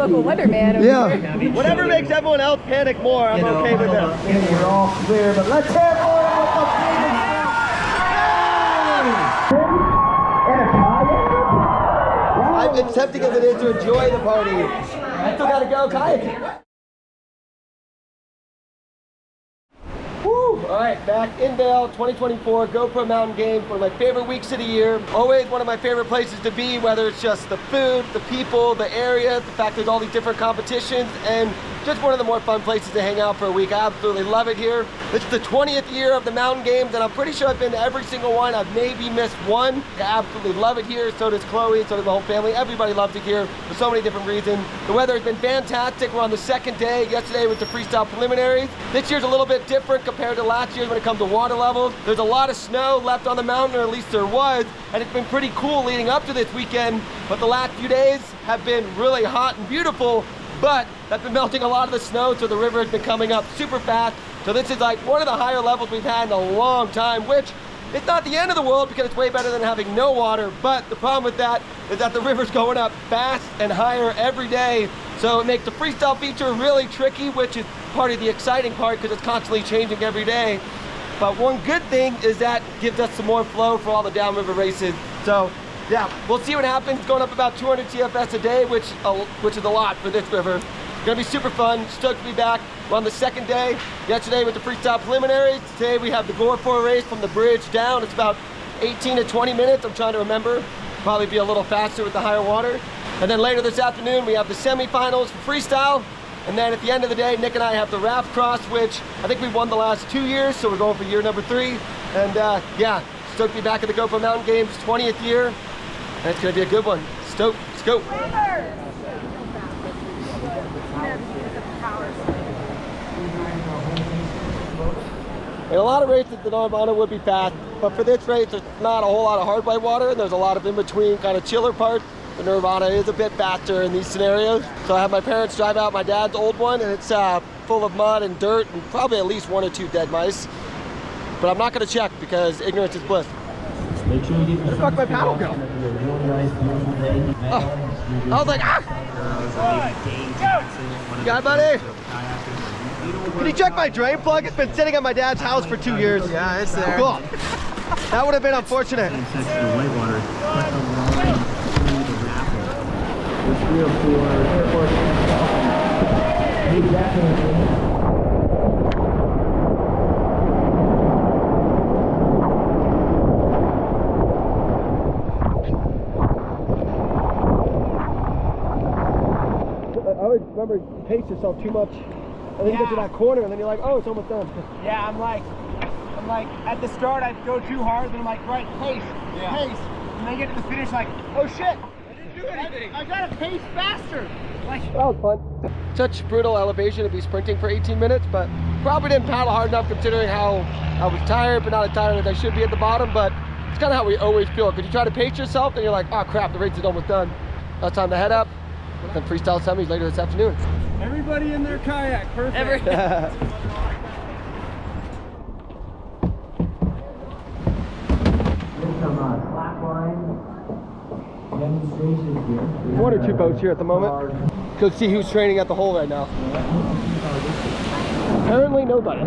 local weatherman. Yeah. Whatever makes everyone else panic more, I'm okay with it. We're all clear, but let's hear it for him with the and a kayak. I'm tempting as it is to enjoy the party. I still gotta go kayaking. Woo! All right, back in Vail, 2024 GoPro Mountain Games, one of my favorite weeks of the year. Always one of my favorite places to be, whether it's just the food, the people, the area, the fact there's all these different competitions, and just one of the more fun places to hang out for a week. I absolutely love it here. This is the 20th year of the Mountain Games, and I'm pretty sure I've been to every single one. I've maybe missed one. I absolutely love it here. So does Chloe, so does the whole family. Everybody loves it here for so many different reasons. The weather has been fantastic. We're on the second day. Yesterday was the freestyle preliminaries. This year's a little bit different compared to last year when it comes to water levels. There's a lot of snow left on the mountain, or at least there was, and it's been pretty cool leading up to this weekend. But the last few days have been really hot and beautiful, but that's been melting a lot of the snow, so the river has been coming up super fast. So this is like one of the higher levels we've had in a long time, which it's not the end of the world because it's way better than having no water. But the problem with that is that the river's going up fast and higher every day. So it makes the freestyle feature really tricky, which is part of the exciting part because it's constantly changing every day. But one good thing is that gives us some more flow for all the downriver races. So yeah, we'll see what happens. It's going up about 200 TFS a day, which is a lot for this river. It's gonna be super fun. Stoked to be back. We're on the second day. Yesterday with the freestyle preliminaries. Today we have the GoPro race from the bridge down. It's about 18 to 20 minutes. I'm trying to remember. Probably be a little faster with the higher water. And then later this afternoon we have the semifinals for freestyle. And then at the end of the day, Nick and I have the Raft cross, which I think we won the last 2 years, so we're going for year number 3. And yeah, stoked to be back at the GoPro Mountain Games, 20th year. And it's gonna be a good one. Stoked, let's go. In a lot of races, the Nirvana would be fast, but for this race, there's not a whole lot of hard white water, and there's a lot of in-between kind of chiller parts. The Nirvana is a bit faster in these scenarios. So I have my parents drive out my dad's old one, and it's full of mud and dirt, and probably at least 1 or 2 dead mice. But I'm not gonna check because ignorance is bliss. Make sure you get Where the fuck my paddle go? Oh, I was like, ah! You got it, buddy? Can you check my drain plug? It's been sitting at my dad's house for 2 years. Yeah, it's there. Cool. That would have been unfortunate. Whitewater. I always remember you pace yourself too much, and then you get to that corner, and then you're like, oh, it's almost done. Yeah, I'm like, at the start I'd go too hard, then I'm like, right, pace, pace, and then I get to the finish like, oh shit, I didn't do anything. I gotta pace faster. Like, that was fun. Such brutal elevation to be sprinting for 18 minutes, but probably didn't paddle hard enough considering how I was tired, but not as tired as I should be at the bottom. But it's kind of how we always feel. Because you try to pace yourself, and you're like, oh crap, the race is almost done. Now it's time to head up. Then freestyle semis later this afternoon. everybody in their kayak, perfect. One or two boats here at the moment. Go see who's training at the hole right now. Apparently nobody.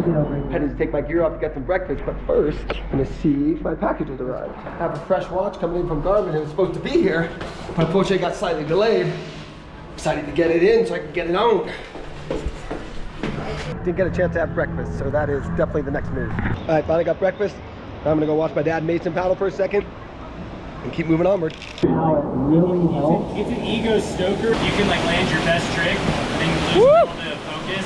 Headed to take my gear off to get some breakfast, but first I'm gonna see if my package has arrived. I have a fresh watch coming in from Garmin and it's supposed to be here, but unfortunately it got slightly delayed. Excited to get it in so I can get it on. Didn't get a chance to have breakfast, so that is definitely the next move. All right, finally got breakfast. Now I'm gonna go watch my dad Mason paddle for a second and keep moving onward. How it really helps. It's an ego stoker. You can like land your best trick and then you lose a little bit of focus.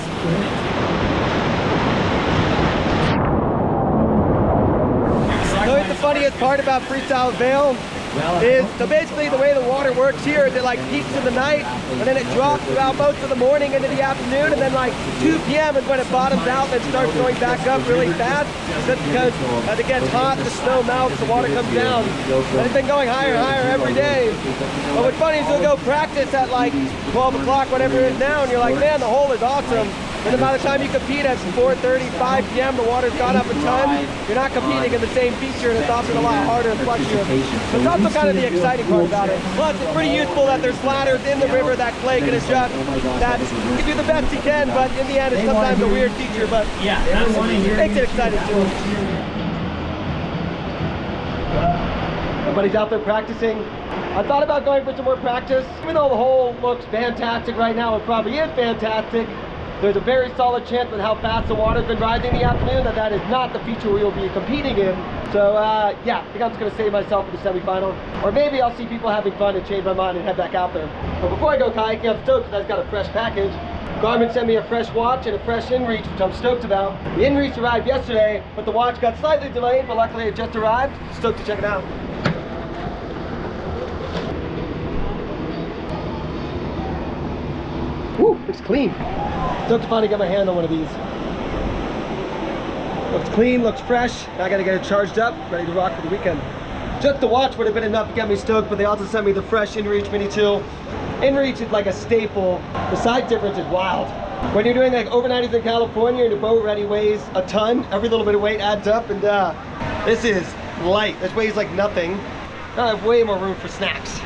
So it's the funniest part about Freestyle Vail is, so basically the way the water works here is it like peaks in the night and then it drops throughout most of the morning into the afternoon, and then like 2 p.m. is when it bottoms out and starts going back up really fast. That's because as it gets hot, the snow melts, the water comes down. And it's been going higher and higher every day. But what's funny is you'll go practice at like 12 o'clock, whatever it is now, and you're like, man, the hole is awesome. And then by the time you compete at 4:30, 5 p.m., the water's gone up a ton. You're not competing in the same feature, and it's often a lot harder and flexier. So it's also kind of the exciting part about it. Plus, it's pretty useful that there's ladders in the river that Clay can adjust. That you can do the best he can, but in the end, it's sometimes a weird feature, but it makes it exciting too. Everybody's out there practicing. I thought about going for some more practice. Even though the hole looks fantastic right now, it probably is fantastic. There's a very solid chance with how fast the water's been rising in the afternoon that is not the feature we will be competing in. So yeah, I think I'm just gonna save myself for the semifinal. Or maybe I'll see people having fun and change my mind and head back out there. But before I go kayaking, I'm stoked because I've got a fresh package. Garmin sent me a fresh watch and a fresh inReach, which I'm stoked about. The inReach arrived yesterday, but the watch got slightly delayed, but luckily it just arrived. Stoked to check it out. Woo, looks clean. Stoked to finally get my hand on one of these. Looks clean, looks fresh. Now I gotta get it charged up, ready to rock for the weekend. Just the watch would have been enough to get me stoked, but they also sent me the fresh inReach Mini 2. inReach is like a staple. The size difference is wild. When you're doing like overnights in California and your boat already weighs a ton, every little bit of weight adds up, and this is light. This weighs like nothing. Now I have way more room for snacks.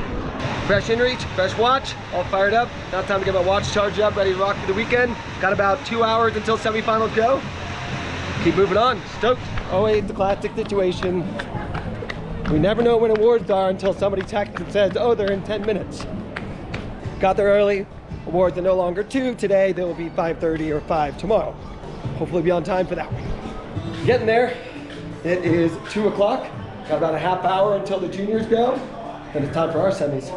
Fresh inReach, fresh watch, all fired up. Now time to get my watch charged up, ready to rock for the weekend. Got about 2 hours until semifinals go. Keep moving on, stoked. Always the classic situation. We never know when awards are until somebody texts and says, oh, they're in 10 minutes. Got there early. Awards are no longer 2 today. They will be 5:30 or 5 tomorrow. Hopefully be on time for that one. Getting there. It is 2 o'clock. Got about a half hour until the juniors go. And it's time for our semis.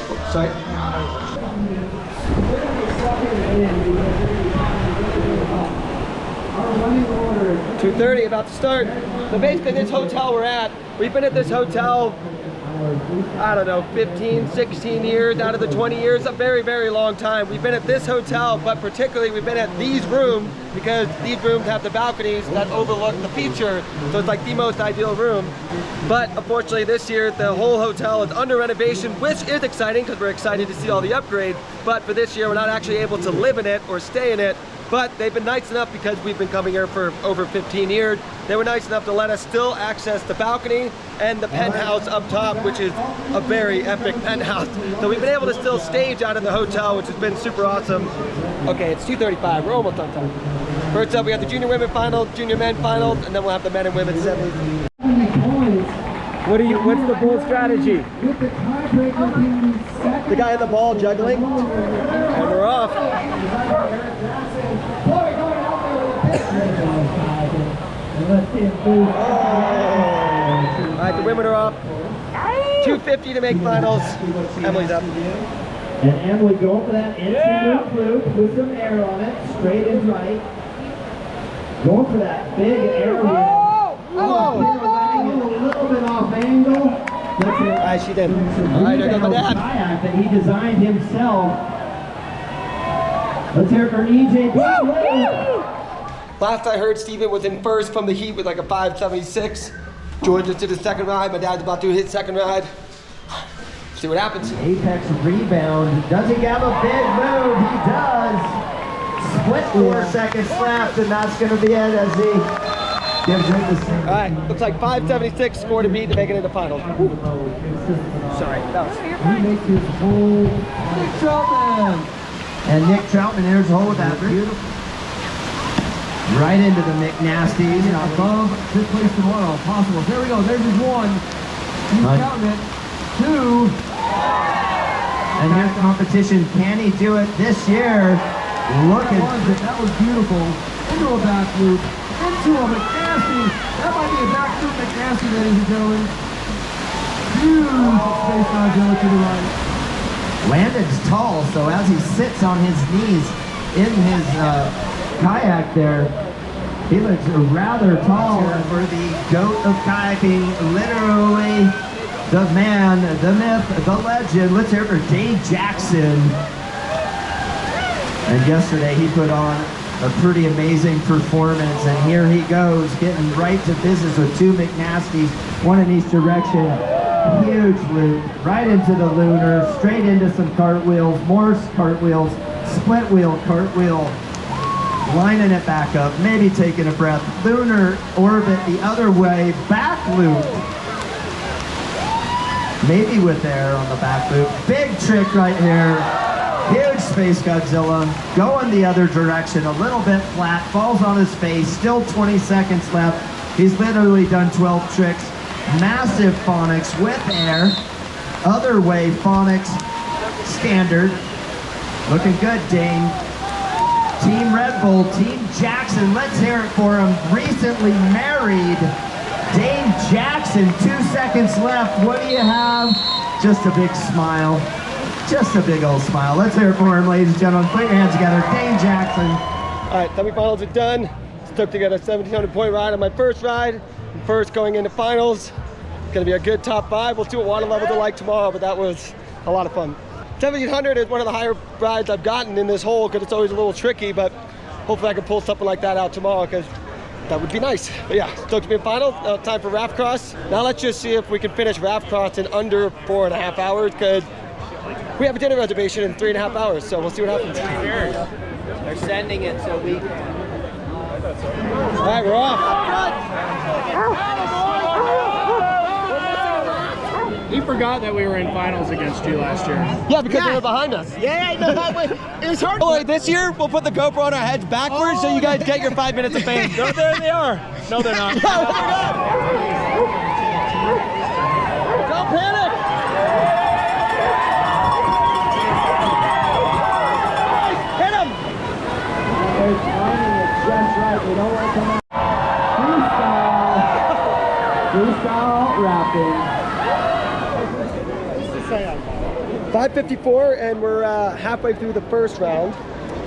Oh, sorry. 2:30, about to start. So basically this hotel we're at, we've been at this hotel, I don't know, 15, 16 years out of the 20 years, a very, very long time. We've been at this hotel, but particularly we've been at these rooms because these rooms have the balconies that overlook the feature. So it's like the most ideal room. But unfortunately this year, the whole hotel is under renovation, which is exciting because we're excited to see all the upgrades. But for this year, we're not actually able to live in it or stay in it. But they've been nice enough because we've been coming here for over 15 years. They were nice enough to let us still access the balcony and the penthouse up top, which is a very epic penthouse. So we've been able to still stage out in the hotel, which has been super awesome. Okay, it's 2:35, we're almost on time. First up, we got the junior women finals, junior men finals, and then we'll have the men and women semis. What's the bold strategy? The guy in the ball juggling, and we're off. All right, the women are off. 250 to make finals. Emily's up. And Emily going for that instant loop with some air on it, straight and right. Going for that big air wheel. Oh! A little bit off angle. Alright, she did. Alright, there goes my dad. Kayak that he designed himself. Let's hear it for EJ. Last I heard, Steven was in first from the heat with like a 5.76. George just did his second ride. My dad's about to do his second ride. See what happens. Apex rebound. Does he have a big move? He does. Split 4 seconds left, and that's going to be it as he gives it the same. All right, looks like 5.76 score to beat to make it into finals. Sorry, that was. He makes his hole. Nick Troutman. And Nick Troutman enters the hole with that beautiful. Right into the McNasties. Above fifth place tomorrow. Possible. There we go. There's his 1. He's counting it. 2. And here's competition. Can he do it this year? Looking. That was beautiful. Into a back loop. Into a McNasty. That might be a back loop McNasty, ladies and gentlemen. Huge space agility to the right. Landon's tall, so as he sits on his knees in his kayak there, he looks rather tall for the goat of kayaking, literally the man, the myth, the legend. Let's hear it for Dane Jackson. And yesterday he put on a pretty amazing performance, and here he goes, getting right to business with 2 McNasties, one in each direction. Huge loop, right into the lunar, straight into some cartwheels, more cartwheels, split wheel, cartwheel, lining it back up, maybe taking a breath, lunar orbit the other way, back loop, maybe with air on the back loop, big trick right here, huge Space Godzilla, going the other direction, a little bit flat, falls on his face, still 20 seconds left, he's literally done 12 tricks, massive phonics with air, other way phonics, standard, looking good, Dane. Team Red Bull, Team Jackson, let's hear it for him. Recently married, Dane Jackson, 2 seconds left. What do you have? Just a big smile. Just a big old smile. Let's hear it for him, ladies and gentlemen. Put your hands together. Dane Jackson. All right, semifinals are done. Stoked to get a 1,700 point ride on my first ride. First going into finals. It's gonna be a good top 5. We'll see what water levels are like tomorrow, but that was a lot of fun. 1,700 is one of the higher rides I've gotten in this hole because it's always a little tricky, but hopefully I can pull something like that out tomorrow because that would be nice. But yeah, stoked to be in finals. Now time for Raft Cross. Now let's just see if we can finish Raft Cross in under 4.5 hours because we have a dinner reservation in 3.5 hours, so we'll see what happens. They're sending it so we can. All right, we're off. He forgot that we were in finals against you last year. Yeah, because they were behind us. Yeah, no, it was hard. Oh, wait, this year we'll put the GoPro on our heads backwards so you guys get your 5 minutes of fame. No, there they are. No, they're not. Don't panic. Hit him. They're timing it just right. They don't want to come out. Freestyle rafting. 5:54 and we're halfway through the first round.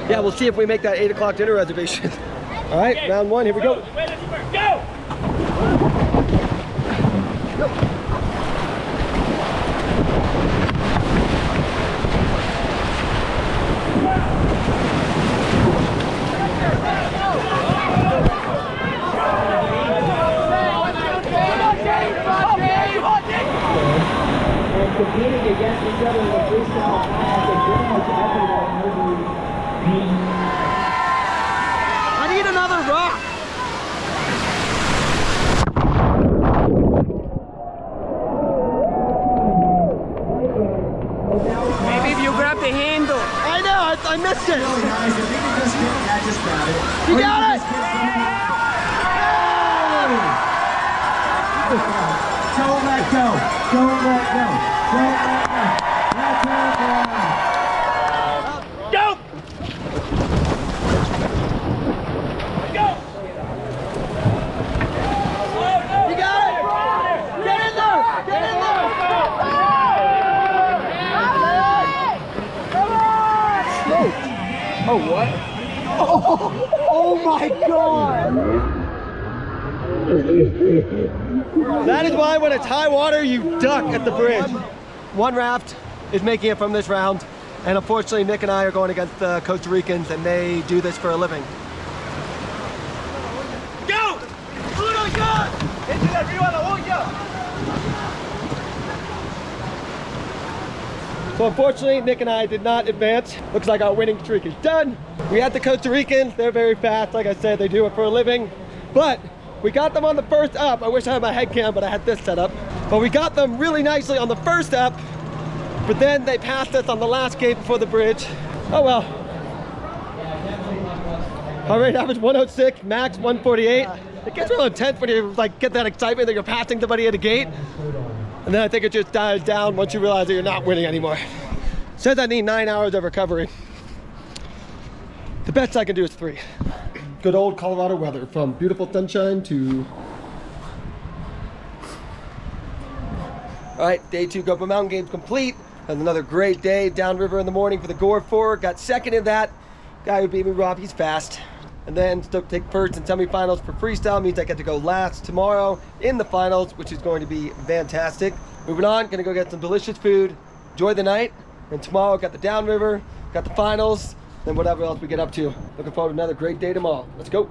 Yeah, we'll see if we make that 8 o'clock dinner reservation. All right, round 1, here we go. Go! Competing against each other in the freestyle kayak, and pretty much everyone I need another rock. Maybe if you grab the handle. I know, I missed it. Guys, if you can just get that, just grab it. You got it. Don't let go. Don't let go. Don't let go. That's it. Go! Go! You got it. Get in there. Get in there. Oh, what? Oh my God. That is why when it's high water, you duck at the bridge. One raft is making it from this round, and unfortunately Nick and I are going against the Costa Ricans, and they do this for a living. Go! Uno, go! Échale arriba la olla! So unfortunately, Nick and I did not advance. Looks like our winning streak is done. We had the Costa Ricans, they're very fast. Like I said, they do it for a living, but we got them on the first up. I wish I had my head cam, but I had this set up. But we got them really nicely on the first up, but then they passed us on the last gate before the bridge. Oh well. Heart rate average 106, max 148. It gets real intense when you like get that excitement that you're passing somebody at a gate. And then I think it just dies down once you realize that you're not winning anymore. Says I need 9 hours of recovery. The best I can do is 3. Good old Colorado weather, from beautiful sunshine to... All right, day 2 GoPro Mountain Games complete. And another great day downriver in the morning for the Gore 4. Got second in that. Guy who beat me, Rob, he's fast. And then stoked to take first in semifinals for freestyle. Means I get to go last tomorrow in the finals, which is going to be fantastic. Moving on, gonna go get some delicious food, enjoy the night. And tomorrow got the downriver, got the finals, then whatever else we get up to. Looking forward to another great day tomorrow. Let's go.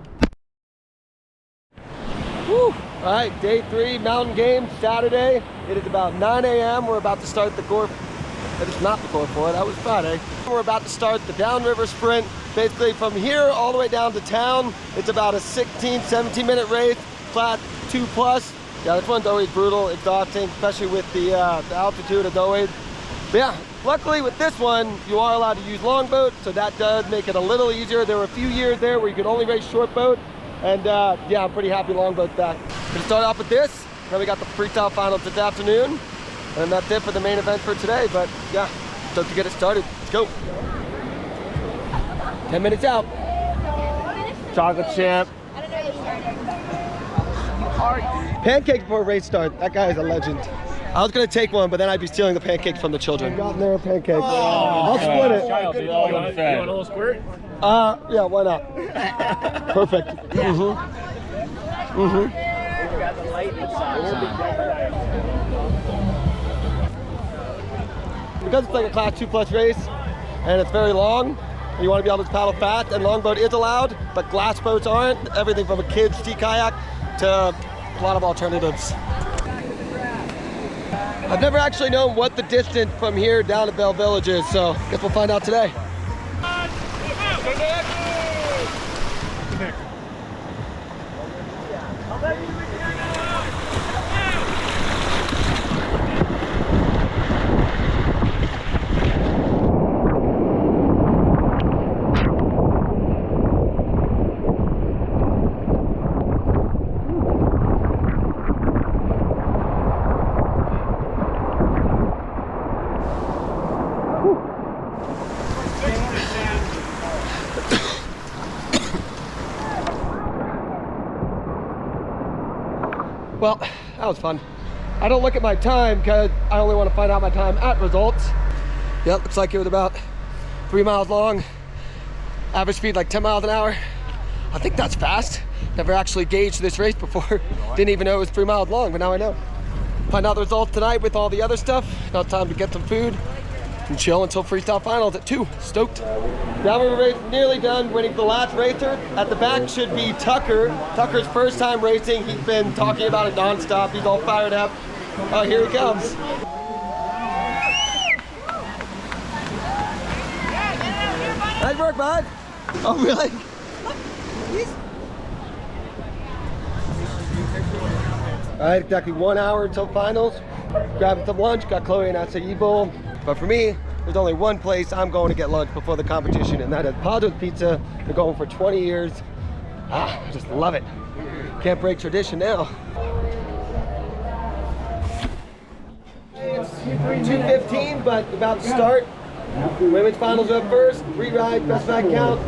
Woo. All right, day 3 mountain games, Saturday. It is about 9 a.m. We're about to start the Gore. It's not the Gore 4, that was Friday. We're about to start the downriver sprint. Basically from here all the way down to town. It's about a 16, 17-minute race, class 2+. Yeah, this one's always brutal, exhausting, especially with the altitude as always. But yeah, luckily with this one, you are allowed to use longboat, so that does make it a little easier. There were a few years there where you could only race short boat, and yeah, I'm pretty happy longboat's back. Gonna start off with this, then we got the freestyle finals this afternoon, and that's it for the main event for today, but yeah, stoked to get it started. Let's go. 10 minutes out. Chocolate champ. Pancakes before race start. That guy is a legend. I was gonna take one, but then I'd be stealing the pancakes from the children. Gotten their pancakes. I'll split it. You want a little squirt? Yeah, why not? Perfect. Because it's like a class 2+ race, and it's very long, you want to be able to paddle fast, and longboat is allowed, but glass boats aren't. Everything from a kid's sea kayak to a lot of alternatives. I've never actually known what the distance from here down to Vail Village is, so I guess we'll find out today. Well, that was fun. I don't look at my time because I only want to find out my time at results. Yep, looks like it was about 3 miles long. Average speed like 10 miles an hour. I think that's fast. Never actually gauged this race before. Didn't even know it was 3 miles long, but now I know. Find out the results tonight with all the other stuff. Now it's time to get some food and chill until freestyle finals at 2. Stoked. Now we're nearly done waiting for the last racer. At the back should be Tucker. Tucker's first time racing. He's been talking about it nonstop. He's all fired up. Oh, here he comes. Nice work, bud. Oh, really? All right, exactly 1 hour until finals. Grabbing some lunch, got Chloe and I say Eightball. But for me, there's only one place I'm going to get lunch before the competition, and that is Paddo's Pizza. They're going for 20 years. I just love it. Can't break tradition now. It's 2:15, but about to start. Women's finals up first, 3 rides, best ride count.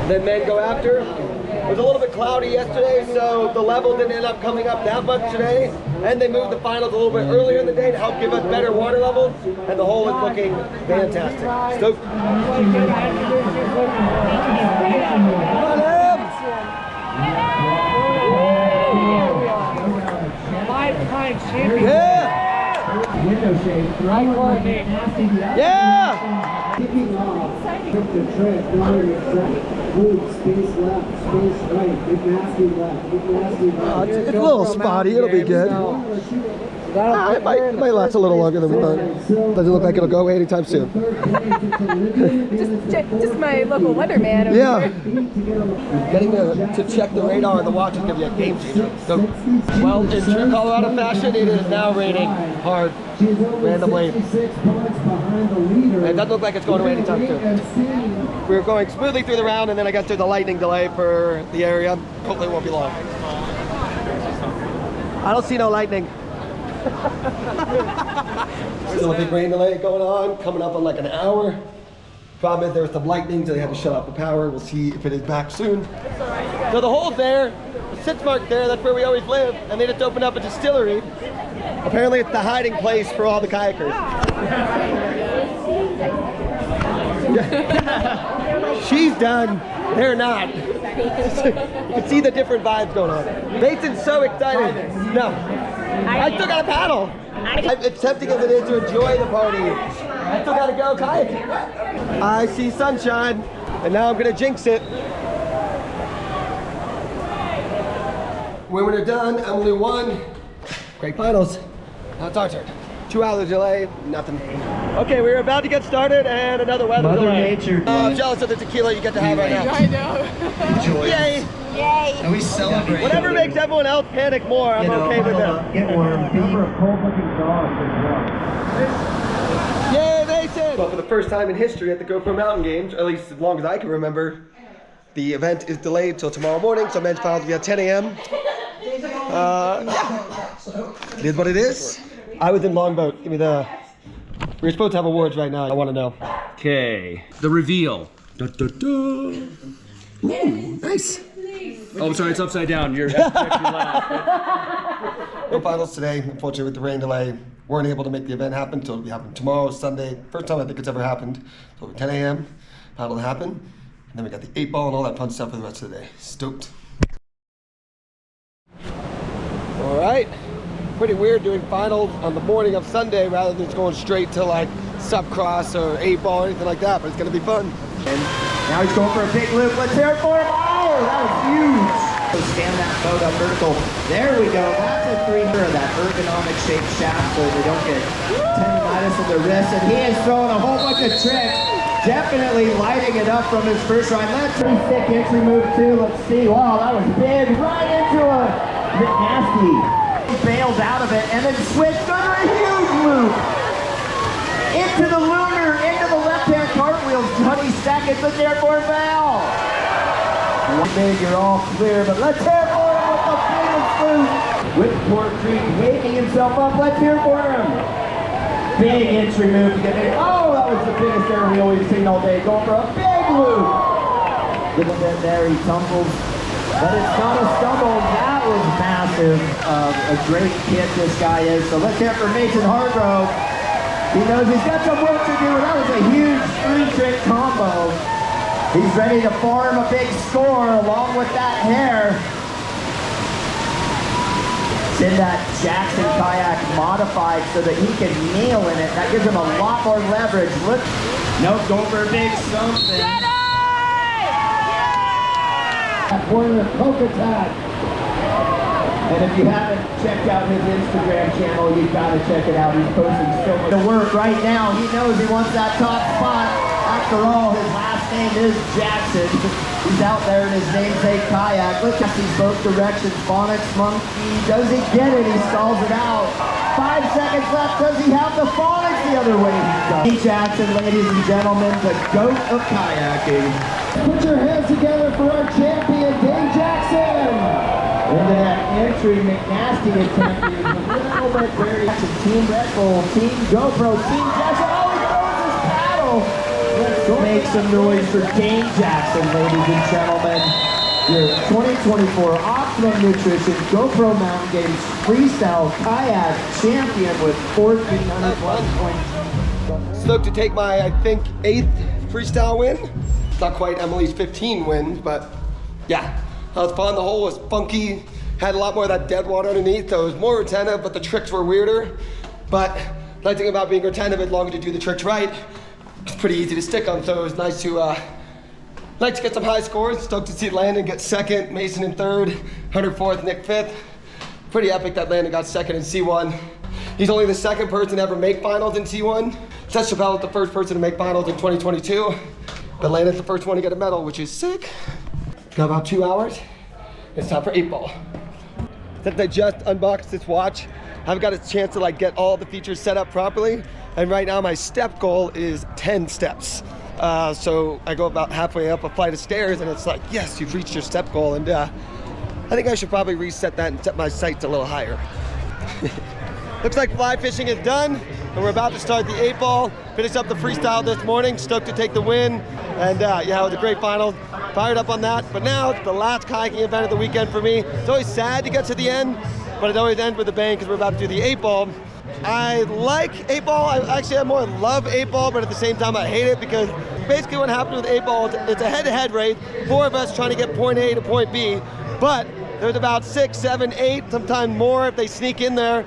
Then men go after. It was a little bit cloudy yesterday, so the level didn't end up coming up that much today. And they moved the finals a little bit earlier in the day to help give us better water levels. And the hole is looking fantastic. Stoked. Come on, Em! 5-time champion. Yeah! Window shade, right. Yeah! Kicking off, pick the tread, going exact. Move, space left, space right, big nasty left, big nasty right. It's a little spotty, it'll be good. It might last a little longer than we thought. Doesn't look like it'll go away anytime soon. just my local weatherman over Yeah. here. Getting to check the radar on the watch is going to be a game changer. So, well, in true Colorado fashion, it is now raining hard, randomly. It doesn't look like it's going away anytime soon. We were going smoothly through the round, and then I got through the lightning delay for the area. Hopefully it won't be long. I don't see no lightning. Still a big rain delay going on, coming up on like an hour. Problem is there was some lightning, so they had to shut off the power. We'll see if it is back soon. So the hole's there, the 6 mark there, that's where we always live, and they just opened up a distillery. Apparently it's the hiding place for all the kayakers. She's done, they're not. You can see the different vibes going on. Mason's so excited. No, I still got to paddle. It's tempting as it is to enjoy the party. I still got to go kayaking. I see sunshine, and now I'm going to jinx it. Women are done. Emily won. Great finals. Now it's our turn. 2 hour delay, nothing. Okay, we're about to get started and another weather Mother delay. Nature. I'm jealous of the tequila you get to have right now. I know. Enjoy. Yay! Yay. And we celebrate. Whatever makes everyone else panic more, I'm okay with that. Get warm. Number of cold-looking dogs as well. Yay, Mason! Well, for the first time in history at the GoPro Mountain Games, or at least as long as I can remember, the event is delayed till tomorrow morning, so men's finals will be at 10 a.m. Yeah. It is what it is. I was in longboat. Give me the... We're supposed to have awards right now. I want to know. Okay. The reveal. Da, da, da. Ooh, nice. Oh, I'm sorry, it's upside down. You're actually last. No finals today. Unfortunately, with the rain delay, weren't able to make the event happen, so it'll be happening tomorrow, Sunday. First time I think it's ever happened. So at 10 a.m., that'll happen. And then we got the 8-ball and all that fun stuff for the rest of the day. Stoked. All right. Pretty weird doing finals on the morning of Sunday rather than just going straight to like subcross or 8-ball or anything like that, but it's gonna be fun. And now he's going for a big loop. Let's hear it for him. Oh, that was huge. So stand that boat up vertical. There we go. That's a 300 of that ergonomic shaped shaft so they don't get tendonitis in the wrist. And he is throwing a whole bunch of tricks. Definitely lighting it up from his first ride. Let's pretty thick entry move too. Let's see. Wow, that was big. Right into a nasty. Bailed out of it and then switched under a huge loop. Into the lunar, into the left-hand cartwheels. 20 seconds in there for Vail. Big, you're all clear, but let's hear it for him with the biggest loop. With Gore Creek waking himself up, let's hear it for him. Big entry move to get in. Oh, that was the biggest aerial we've seen all day. Going for a big loop. Little bit there, he tumbles. But it's not a stumble. That was massive. A great kid this guy is. So let's hear it for Mason Hargrove. He knows he's got some work to do. That was a huge 3-trick combo. He's ready to farm a big score along with that hair. Send that Jackson kayak modified so that he can kneel in it. That gives him a lot more leverage. Look. Nope, going for a big something. One of the poke attack. And if you haven't checked out his Instagram channel, you've got to check it out. He's posting so much to work right now. He knows he wants that top spot. After all, his last name is Jackson. He's out there in his namesake kayak. Look at these both directions. Phonics monkey. Does he get it? He stalls it out. 5 seconds left. Does he have the phonics the other way? He does. Jackson, ladies and gentlemen, the GOAT of kayaking. Put your hands together for our champion, Dane Jackson. Into that entry, McNasty attempted a little bit very. Team Red Bull, Team GoPro, Team Jackson. Oh, he throws his paddle. Let's make some noise for Dane Jackson, ladies and gentlemen. Your 2024 Optimum Nutrition GoPro Mountain Games Freestyle Kayak Champion with 1,400 plus points. Stoked to take my, I think, 8th freestyle win. Not quite Emily's 15 wins, but yeah, that was fun. The hole was funky, had a lot more of that dead water underneath, so it was more retentive, but the tricks were weirder. But the nice thing about being retentive, as long as you do the tricks right, it's pretty easy to stick on, so it was nice to get some high scores. Stoked to see Landon get 2nd, Mason in 3rd, Hunter 4th, Nick 5th. Pretty epic that Landon got 2nd in C1. He's only the 2nd person to ever make finals in C1. Seth Chappelle was the 1st person to make finals in 2022. But Landon's the first one to get a medal, which is sick. Got about 2 hours. It's time for 8-ball. Since I just unboxed this watch, I've got a chance to like get all the features set up properly. And right now my step goal is 10 steps. So I go about halfway up a flight of stairs and it's like, yes, you've reached your step goal. And I think I should probably reset that and set my sights a little higher. Looks like fly fishing is done. And we're about to start the 8-ball. Finish up the freestyle this morning. Stoked to take the win. And yeah, it was a great final. Fired up on that. But now it's the last kayaking event of the weekend for me. It's always sad to get to the end, but it always ends with a bang because we're about to do the 8-ball. I like 8-ball. I more love 8-ball, but at the same time I hate it because basically what happened with 8-ball, it's a head-to-head race. 4 of us trying to get point A to point B. But there's about 6, 7, 8, sometimes more if they sneak in there.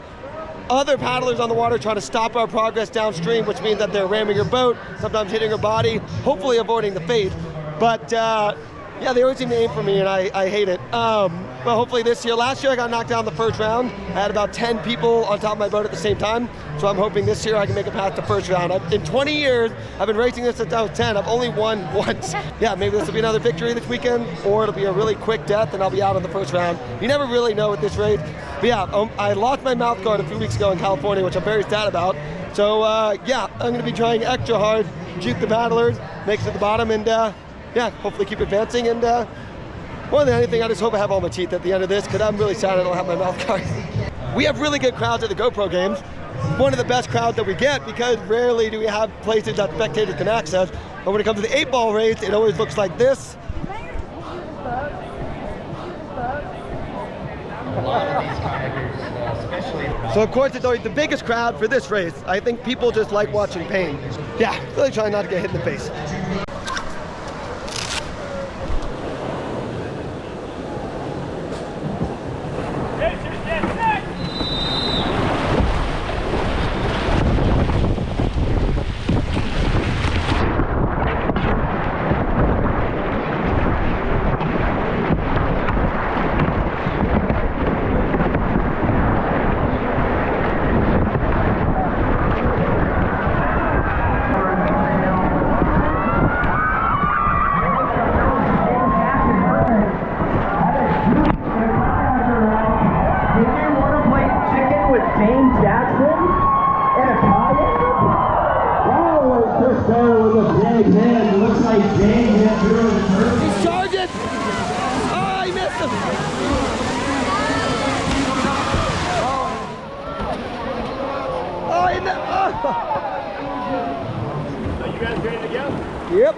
Other paddlers on the water trying to stop our progress downstream, which means that they're ramming your boat, sometimes hitting your body, hopefully avoiding the fate. But Yeah, they always seem to aim for me, and I hate it. But hopefully this year, last year I got knocked down the first round. I had about 10 people on top of my boat at the same time. So I'm hoping this year I can make it past the first round. In 20 years, I've been racing this since I was 10. I've only won once. Yeah, maybe this will be another victory this weekend, or it'll be a really quick death and I'll be out on the first round. You never really know with this race. But yeah, I lost my mouth guard a few weeks ago in California, which I'm very sad about. So yeah, I'm gonna be trying extra hard, juke the battlers, make it to the bottom, and yeah, hopefully keep advancing. And more than anything, I just hope I have all my teeth at the end of this, because I'm really sad I don't have my mouth guard. We have really good crowds at the GoPro Games. One of the best crowds that we get, because rarely do we have places that spectators can access. But when it comes to the 8-ball race, it always looks like this. So of course it's always the biggest crowd for this race. I think people just like watching pain. Yeah, really trying not to get hit in the face. You guys ready to go? Yep.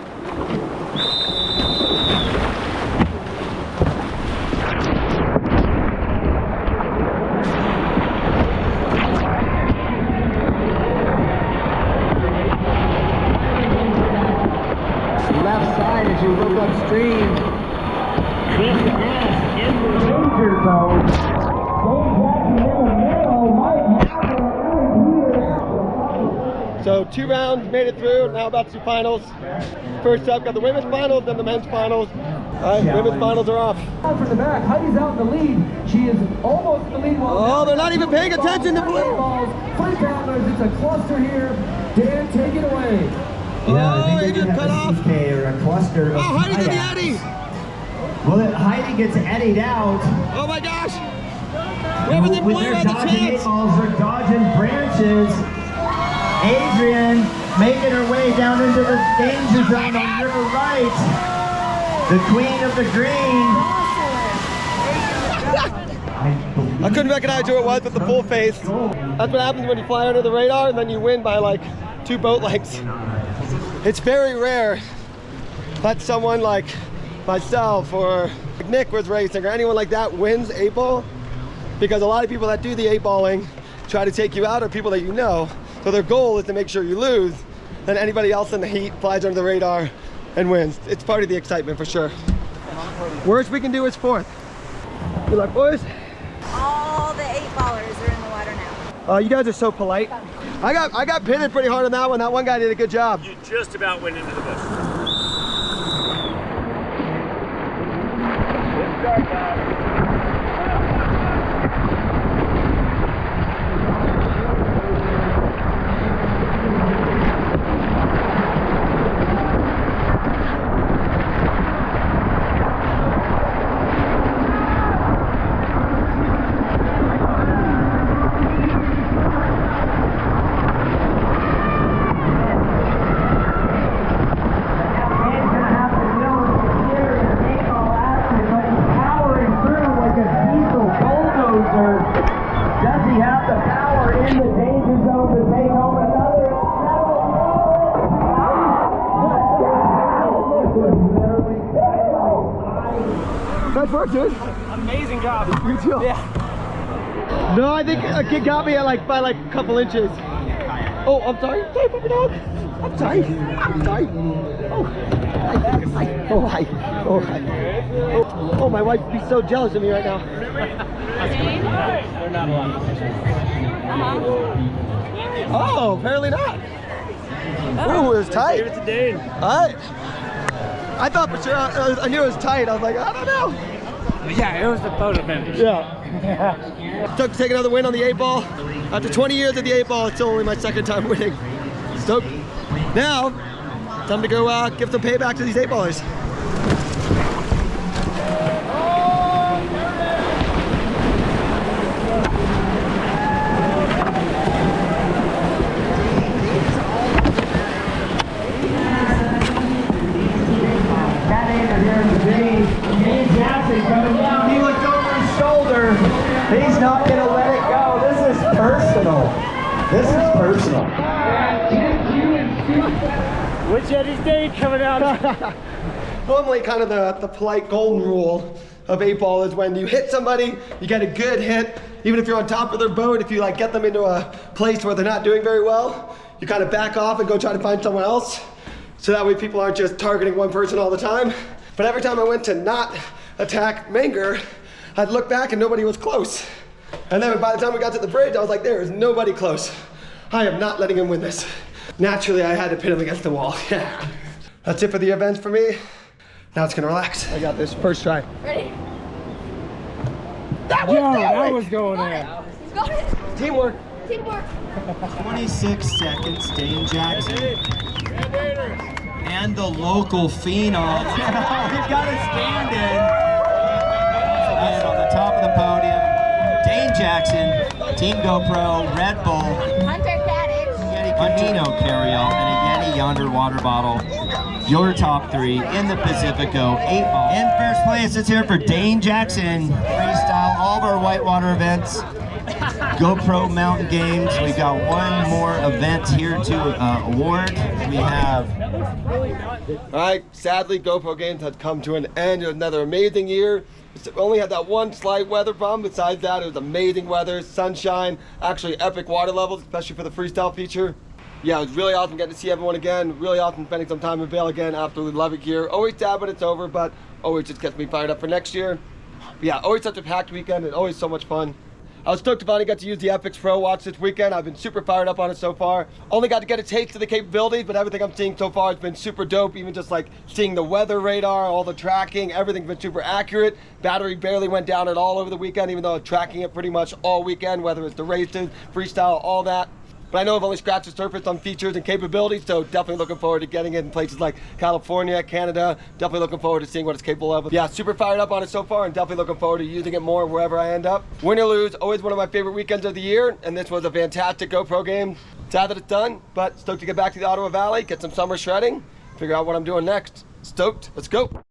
Left side as you look upstream. Chris S in the danger zone. Dane Jackson in the middle. Mike So 2 rounds, made it through. Now about to do finals. First up, got the women's finals, then the men's finals. All right, women's finals are off. from the back, Heidi's out in the lead. She is almost in the lead. Oh, they're not even paying attention to blue. Freestylers, it's a cluster here. Dan, take it away. Oh, he just cut off. Or a cluster. Oh, Heidi's in the eddy. Well, Heidi gets eddied out. Oh my gosh. Whoever's in blue has a chance. They're dodging branches. Adrian making her way down into the danger zone on river right. The queen of the green. I couldn't recognize who it was with the full face. That's what happens when you fly under the radar and then you win by like 2 boat lengths. It's very rare that someone like myself or Nick was racing or anyone like that wins 8-ball, because a lot of people that do the 8-balling try to take you out are people that you know. So their goal is to make sure you lose, then anybody else in the heat flies under the radar and wins. It's part of the excitement for sure. Worst we can do is 4th. Good luck, boys. All the 8-ballers are in the water now. You guys are so polite. I got pitted pretty hard on that one. That one guy did a good job. You just about went into the bush. Good start, guys. Nice work, dude. Amazing job. You too. Yeah. No, I think a kid got me at by a couple inches. Oh, I'm sorry. Sorry, puppy dog. I'm sorry. I'm sorry. Oh, hi. Oh, hi. Oh, hi. Oh, my wife would be so jealous of me right now. They're not allowed. Oh, apparently not. Oh, it was tight. Give it to Dane. All right. I thought for sure, I knew it was tight. I was like, I don't know. Yeah, it was the photo finish. Yeah. Stoked to take another win on the 8-ball. After 20 years of the 8-ball, it's only my second time winning. Stoked. Now, time to go give some payback to these 8-ballers. He looked over his shoulder. He's not going to let it go. This is personal. This is personal. Which Eddie's Dane coming out? Normally kind of the polite golden rule of 8-ball is when you hit somebody, you get a good hit, even if you're on top of their boat, if you like get them into a place where they're not doing very well, you kind of back off and go try to find someone else. So that way people aren't just targeting one person all the time. But every time I went to not attack Manger, I'd look back and nobody was close. And then by the time we got to the bridge, I was like, there is nobody close. I am not letting him win this. Naturally, I had to pin him against the wall. Yeah. That's it for the events for me. Now it's gonna relax. I got this, first try. Ready? That was going in. Got it. Teamwork. Teamwork. 26 seconds, Dane Jackson. And the local phenom. We've got a stand-in. Again, on the top of the podium, Dane Jackson, Team GoPro, Red Bull, Hunter Cottage, Yeti Camino carry-out, and a Yeti Yonder water bottle. Your top three in the Pacifico 8-ball. In first place, it's here for Dane Jackson. Freestyle, all of our Whitewater events. GoPro Mountain Games. We got one more event here to award. We have. All right, sadly, GoPro Games has come to an end. It was another amazing year. It's only had that one slight weather problem. Besides that, it was amazing weather, sunshine, actually epic water levels, especially for the freestyle feature. Yeah, it was really awesome getting to see everyone again. Really awesome spending some time in Vail again. Absolutely love it here. Always sad when it's over, but always just gets me fired up for next year. But yeah, always such a packed weekend and always so much fun. I was stoked to finally get to use the Epix Pro watch this weekend. I've been super fired up on it so far. Only got to get a taste of the capabilities, but everything I'm seeing so far has been super dope. Even just like seeing the weather radar, all the tracking, everything's been super accurate. Battery barely went down at all over the weekend, even though I was tracking it pretty much all weekend, whether it's the races, freestyle, all that. But I know I've only scratched the surface on features and capabilities, so definitely looking forward to getting it in places like California, Canada. Definitely looking forward to seeing what it's capable of. Yeah, super fired up on it so far and definitely looking forward to using it more wherever I end up. Win or lose, always one of my favorite weekends of the year, and this was a fantastic GoPro game. Sad that it's done, but stoked to get back to the Ottawa Valley, get some summer shredding, figure out what I'm doing next. Stoked, let's go.